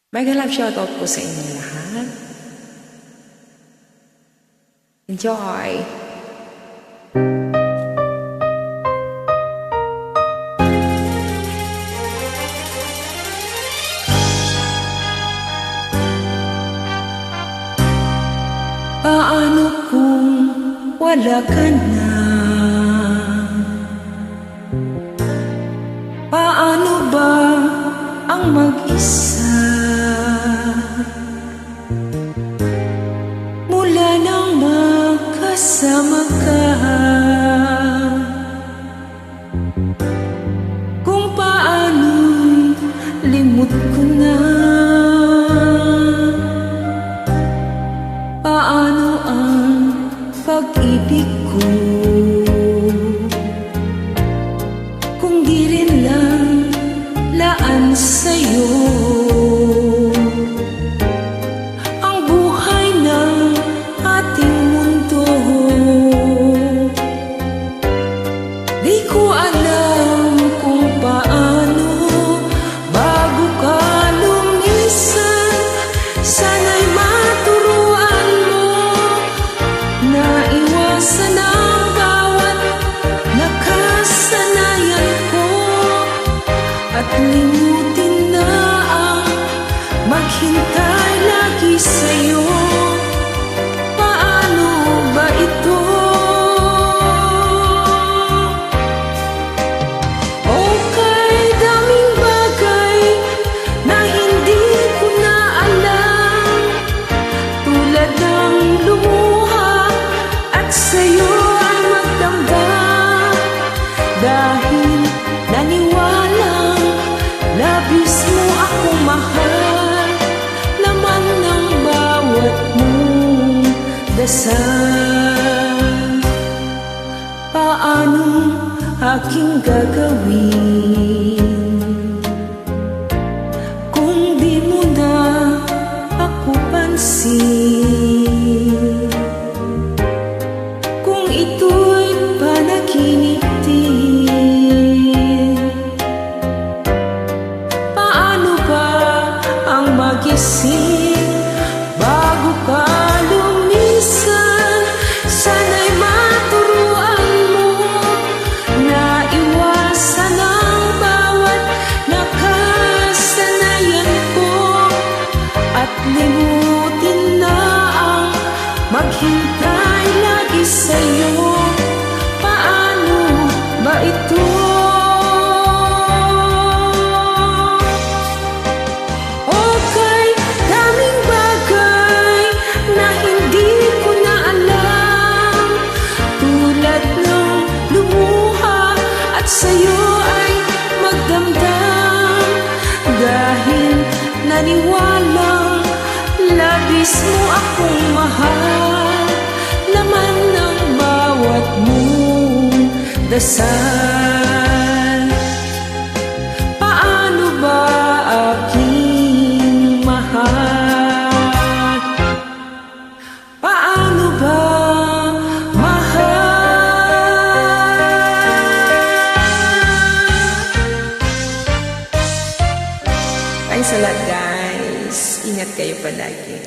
Mega love shoutout po sa inyong lahat. Enjoy! Paano kung wala ka na? Paano ba ang mag-isa? Mula nang magkasama ka, kung paano'y limot ko na. Paano ang pag-ibig ko kung di rin lang laan sa'yo ang buhay ng ating mundo? Di ko alam kung paano bago ka lumisan. Sana'y maturuan mo na iwasan ang bawat nakasanayan ko at limutin na ang maghintay lagi sa'yo. Paano ba ito? Okay, daming bagay na hindi ko na alam, tulad ng lumuha at sa'yo ay magdamdam, dahil naniwalang labis mo akong mahal. Laman ng bawat mong dasal. Paano aking gagawin kung di mo na ako pansin? Kung ito'y panaginip din, paano ba ang magising bago ka lumisan? Sana'y maturuan mo na iwasan ang bawat nakasanayan ko at limutin na ang maghintay lagi sa'yo. Paano ba ito? Okay, daming bagay na hindi ko na alam, tulad ng lumuha at sa'yo ay magdamdam, dahil naniwalang labis mo akong mahal. Laman ng bawat mong dasal. Paano ba aking mahal? Paano ba mahal? Thanks a lot, guys. Ingat kayo palagi.